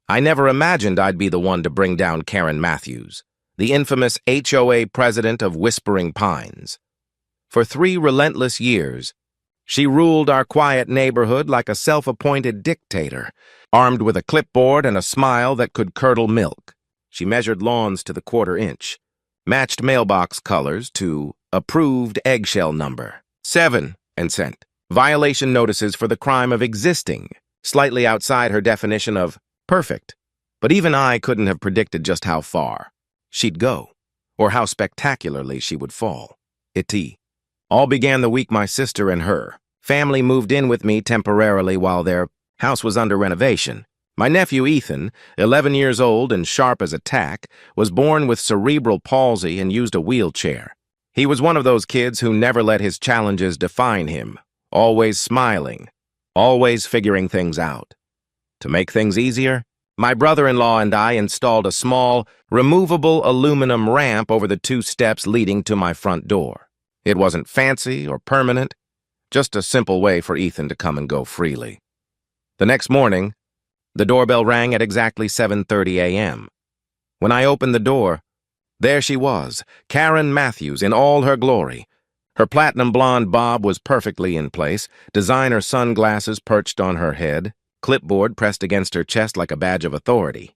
I never imagined I'd be the one to bring down Karen Matthews, the infamous HOA president of Whispering Pines. For 3 relentless years, she ruled our quiet neighborhood like a self-appointed dictator, armed with a clipboard and a smile that could curdle milk. She measured lawns to the quarter inch, matched mailbox colors to approved eggshell number 7, and sent violation notices for the crime of existing, slightly outside her definition of perfect. But even I couldn't have predicted just how far she'd go, or how spectacularly she would fall. It all began the week my sister and her family moved in with me temporarily while their house was under renovation. My nephew Ethan, 11 years old and sharp as a tack, was born with cerebral palsy and used a wheelchair. He was one of those kids who never let his challenges define him, always smiling, always figuring things out. To make things easier, my brother-in-law and I installed a small, removable aluminum ramp over the 2 steps leading to my front door. It wasn't fancy or permanent, just a simple way for Ethan to come and go freely. The next morning, the doorbell rang at exactly 7:30 a.m. When I opened the door, there she was, Karen Matthews in all her glory. Her platinum blonde bob was perfectly in place, designer sunglasses perched on her head, clipboard pressed against her chest like a badge of authority.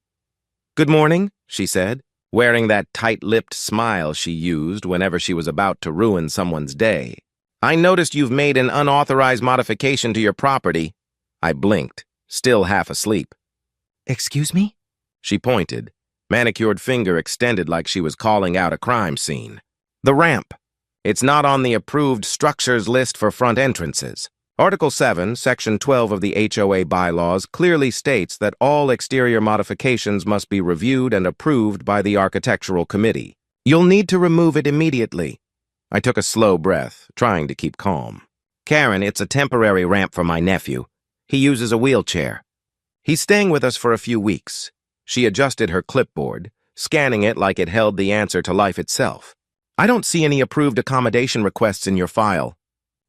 "Good morning," she said, wearing that tight-lipped smile she used whenever she was about to ruin someone's day. "I noticed you've made an unauthorized modification to your property." I blinked, still half asleep. "Excuse me?" She pointed, manicured finger extended like she was calling out a crime scene. "The ramp. It's not on the approved structures list for front entrances. Article 7, Section 12 of the HOA bylaws clearly states that all exterior modifications must be reviewed and approved by the Architectural Committee. You'll need to remove it immediately." I took a slow breath, trying to keep calm. "Karen, it's a temporary ramp for my nephew. He uses a wheelchair. He's staying with us for a few weeks." She adjusted her clipboard, scanning it like it held the answer to life itself. "I don't see any approved accommodation requests in your file.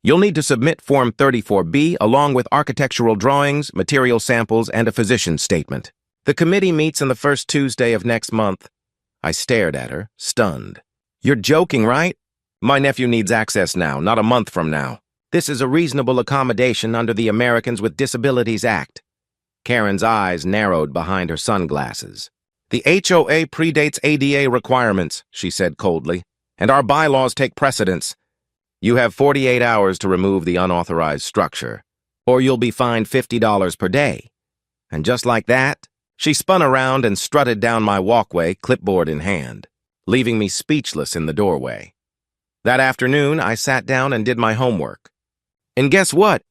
You'll need to submit Form 34B along with architectural drawings, material samples, and a physician's statement. The committee meets on the first Tuesday of next month." I stared at her, stunned. "You're joking, right? My nephew needs access now, not a month from now. This is a reasonable accommodation under the Americans with Disabilities Act." Karen's eyes narrowed behind her sunglasses. "The HOA predates ADA requirements," she said coldly, "and our bylaws take precedence. You have 48 hours to remove the unauthorized structure, or you'll be fined $50 per day." And just like that, she spun around and strutted down my walkway, clipboard in hand, leaving me speechless in the doorway. That afternoon, I sat down and did my homework. And guess what?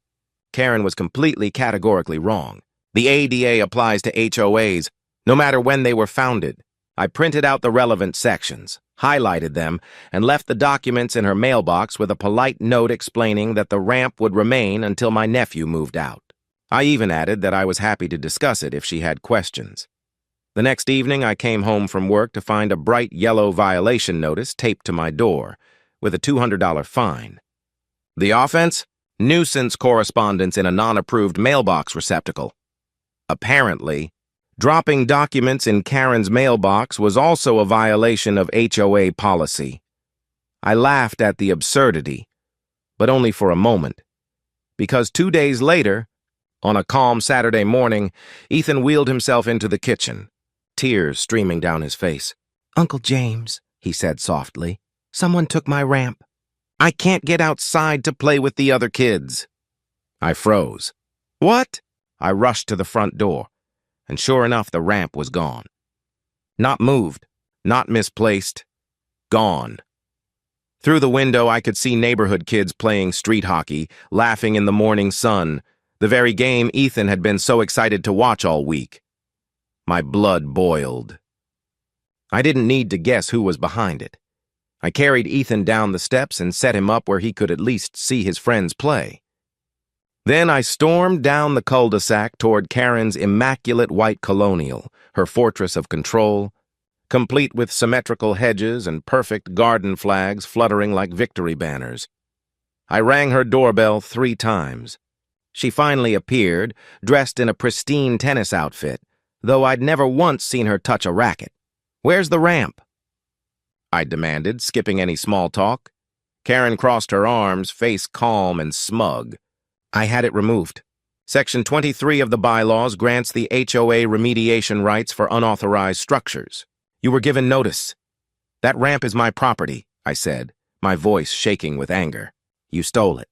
Karen was completely categorically wrong. The ADA applies to HOAs, no matter when they were founded. I printed out the relevant sections, highlighted them, and left the documents in her mailbox with a polite note explaining that the ramp would remain until my nephew moved out. I even added that I was happy to discuss it if she had questions. The next evening, I came home from work to find a bright yellow violation notice taped to my door, with a $200 fine. The offense? Nuisance correspondence in a non-approved mailbox receptacle. Apparently, dropping documents in Karen's mailbox was also a violation of HOA policy. I laughed at the absurdity, but only for a moment, because 2 days later, on a calm Saturday morning, Ethan wheeled himself into the kitchen, tears streaming down his face. "Uncle James," he said softly, "someone took my ramp. I can't get outside to play with the other kids." I froze. "What?" I rushed to the front door, and sure enough, the ramp was gone. Not moved, not misplaced, gone. Through the window, I could see neighborhood kids playing street hockey, laughing in the morning sun, the very game Ethan had been so excited to watch all week. My blood boiled. I didn't need to guess who was behind it. I carried Ethan down the steps and set him up where he could at least see his friends play. Then I stormed down the cul-de-sac toward Karen's immaculate white colonial, her fortress of control, complete with symmetrical hedges and perfect garden flags fluttering like victory banners. I rang her doorbell 3 times. She finally appeared, dressed in a pristine tennis outfit, though I'd never once seen her touch a racket. "Where's the ramp?" I demanded, skipping any small talk. Karen crossed her arms, face calm and smug. "I had it removed. Section 23 of the bylaws grants the HOA remediation rights for unauthorized structures. You were given notice." "That ramp is my property," I said, my voice shaking with anger. "You stole it."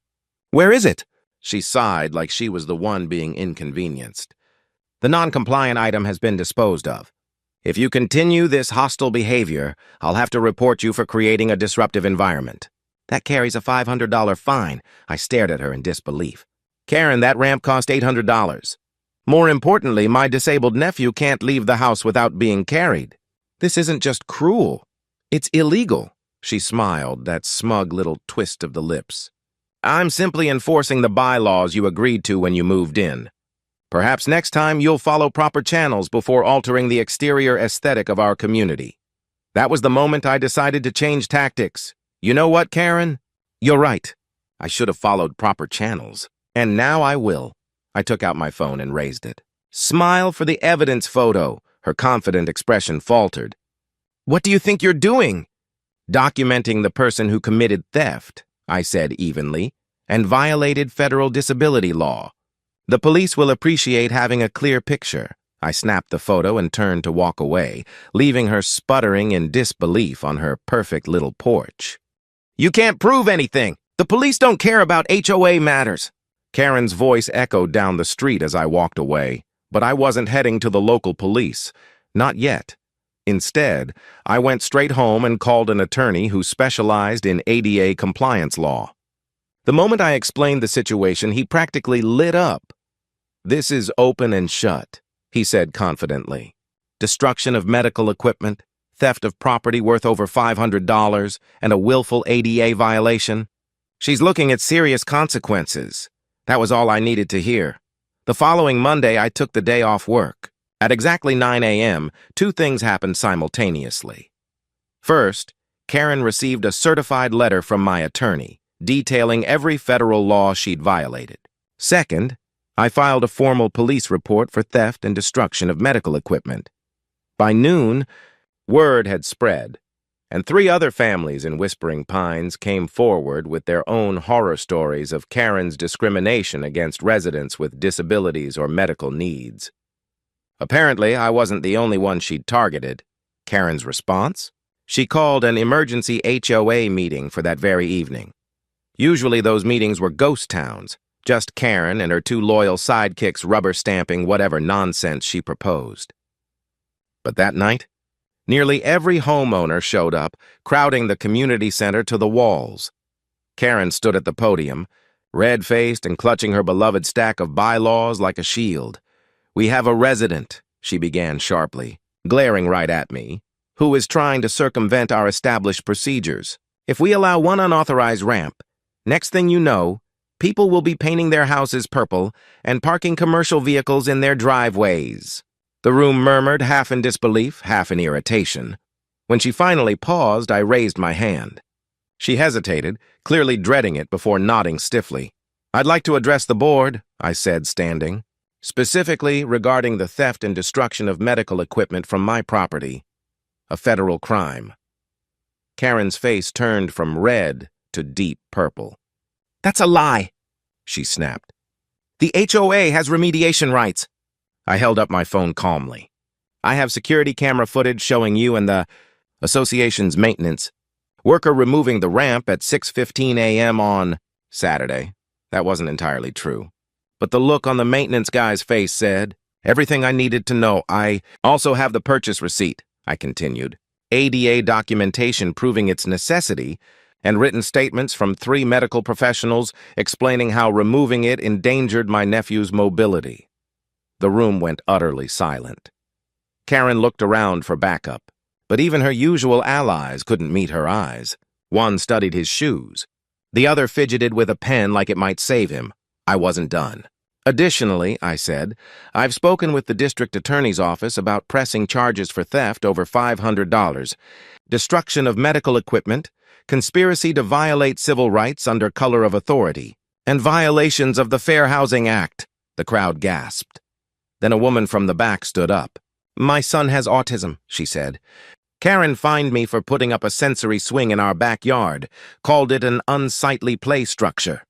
"Where is it?" She sighed like she was the one being inconvenienced. "The non-compliant item has been disposed of. If you continue this hostile behavior, I'll have to report you for creating a disruptive environment." "That carries a $500 fine." I stared at her in disbelief. "Karen, that ramp cost $800. More importantly, my disabled nephew can't leave the house without being carried. This isn't just cruel. It's illegal." She smiled, that smug little twist of the lips. "I'm simply enforcing the bylaws you agreed to when you moved in. Perhaps next time you'll follow proper channels before altering the exterior aesthetic of our community." That was the moment I decided to change tactics. "You know what, Karen? You're right. I should have followed proper channels. And now I will." I took out my phone and raised it. "Smile for the evidence photo." Her confident expression faltered. "What do you think you're doing?" "Documenting the person who committed theft," I said evenly, "and violated federal disability law. The police will appreciate having a clear picture." I snapped the photo and turned to walk away, leaving her sputtering in disbelief on her perfect little porch. "You can't prove anything. The police don't care about HOA matters." Karen's voice echoed down the street as I walked away, but I wasn't heading to the local police. Not yet. Instead, I went straight home and called an attorney who specialized in ADA compliance law. The moment I explained the situation, he practically lit up. "This is open and shut," he said confidently. "Destruction of medical equipment, theft of property worth over $500, and a willful ADA violation. She's looking at serious consequences." That was all I needed to hear. The following Monday, I took the day off work. At exactly 9 a.m., two things happened simultaneously. First, Karen received a certified letter from my attorney, detailing every federal law she'd violated. Second, I filed a formal police report for theft and destruction of medical equipment. By noon, word had spread, and 3 other families in Whispering Pines came forward with their own horror stories of Karen's discrimination against residents with disabilities or medical needs. Apparently, I wasn't the only one she'd targeted. Karen's response? She called an emergency HOA meeting for that very evening. Usually those meetings were ghost towns, just Karen and her 2 loyal sidekicks rubber-stamping whatever nonsense she proposed. But that night, nearly every homeowner showed up, crowding the community center to the walls. Karen stood at the podium, red-faced and clutching her beloved stack of bylaws like a shield. "We have a resident," she began sharply, glaring right at me, "who is trying to circumvent our established procedures. If we allow one unauthorized ramp, next thing you know, people will be painting their houses purple and parking commercial vehicles in their driveways." The room murmured, half in disbelief, half in irritation. When she finally paused, I raised my hand. She hesitated, clearly dreading it, before nodding stiffly. "I'd like to address the board," I said, standing. "Specifically regarding the theft and destruction of medical equipment from my property. A federal crime." Karen's face turned from red to deep purple. "That's a lie," she snapped. "The HOA has remediation rights." I held up my phone calmly. "I have security camera footage showing you and the association's maintenance worker removing the ramp at 6:15 a.m. on Saturday." That wasn't entirely true. But the look on the maintenance guy's face said everything I needed to know. "I also have the purchase receipt," I continued, "ADA documentation proving its necessity, and written statements from 3 medical professionals explaining how removing it endangered my nephew's mobility." The room went utterly silent. Karen looked around for backup, but even her usual allies couldn't meet her eyes. One studied his shoes. The other fidgeted with a pen like it might save him. I wasn't done. "Additionally," I said, "I've spoken with the district attorney's office about pressing charges for theft over $500, destruction of medical equipment, conspiracy to violate civil rights under color of authority, and violations of the Fair Housing Act." The crowd gasped. Then a woman from the back stood up. "My son has autism," she said. "Karen fined me for putting up a sensory swing in our backyard, called it an unsightly play structure."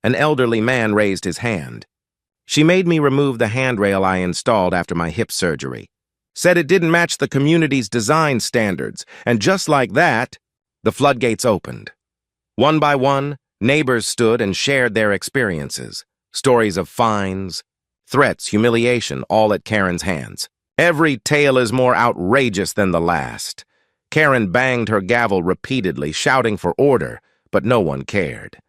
An elderly man raised his hand. "She made me remove the handrail I installed after my hip surgery. Said it didn't match the community's design standards, and just like that, the floodgates opened. One by one, neighbors stood and shared their experiences. Stories of fines, threats, humiliation, all at Karen's hands. Every tale is more outrageous than the last." Karen banged her gavel repeatedly, shouting for order, but no one cared.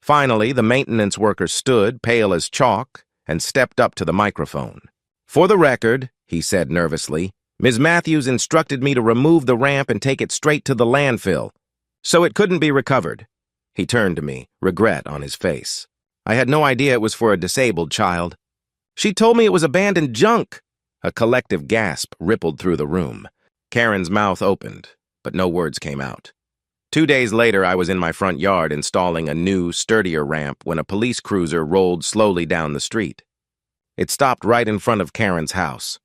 Finally, the maintenance worker stood, pale as chalk, and stepped up to the microphone. "For the record," he said nervously, "Ms. Matthews instructed me to remove the ramp and take it straight to the landfill, so it couldn't be recovered." He turned to me, regret on his face. "I had no idea it was for a disabled child. She told me it was abandoned junk." A collective gasp rippled through the room. Karen's mouth opened, but no words came out. 2 days later, I was in my front yard installing a new, sturdier ramp when a police cruiser rolled slowly down the street. It stopped right in front of Karen's house.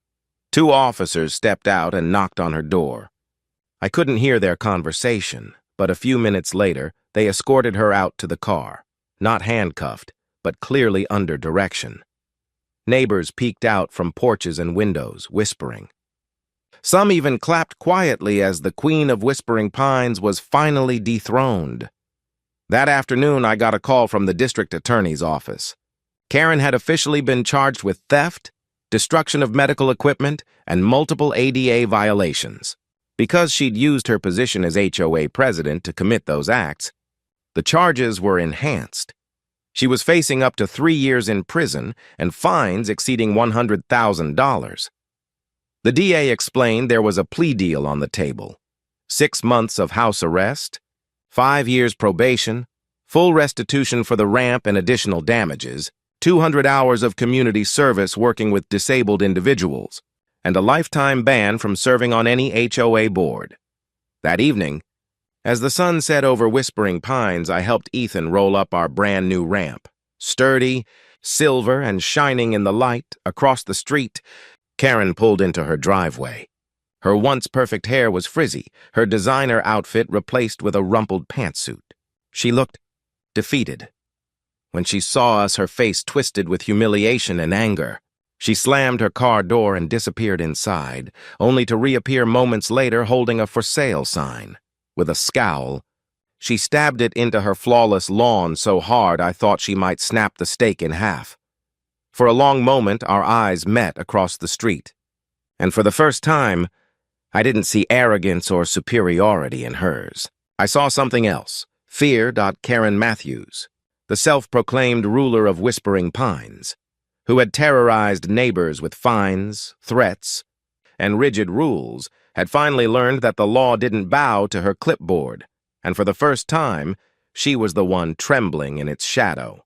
2 officers stepped out and knocked on her door. I couldn't hear their conversation, but a few minutes later, they escorted her out to the car, not handcuffed, but clearly under direction. Neighbors peeked out from porches and windows, whispering. Some even clapped quietly as the Queen of Whispering Pines was finally dethroned. That afternoon, I got a call from the district attorney's office. Karen had officially been charged with theft, destruction of medical equipment, and multiple ADA violations. Because she'd used her position as HOA president to commit those acts, the charges were enhanced. She was facing up to 3 years in prison and fines exceeding $100,000. The DA explained there was a plea deal on the table: 6 months of house arrest, 5 years probation, full restitution for the ramp and additional damages, 200 hours of community service working with disabled individuals, and a lifetime ban from serving on any HOA board. That evening, as the sun set over Whispering Pines, I helped Ethan roll up our brand new ramp. Sturdy, silver, and shining in the light, across the street, Karen pulled into her driveway. Her once perfect hair was frizzy, her designer outfit replaced with a rumpled pantsuit. She looked defeated. When she saw us, her face twisted with humiliation and anger. She slammed her car door and disappeared inside, only to reappear moments later holding a for sale sign. With a scowl, she stabbed it into her flawless lawn so hard I thought she might snap the stake in half. For a long moment, our eyes met across the street. And for the first time, I didn't see arrogance or superiority in hers. I saw something else: fear. Karen Matthews, the self-proclaimed ruler of Whispering Pines, who had terrorized neighbors with fines, threats, and rigid rules, had finally learned that the law didn't bow to her clipboard, and for the first time, she was the one trembling in its shadow.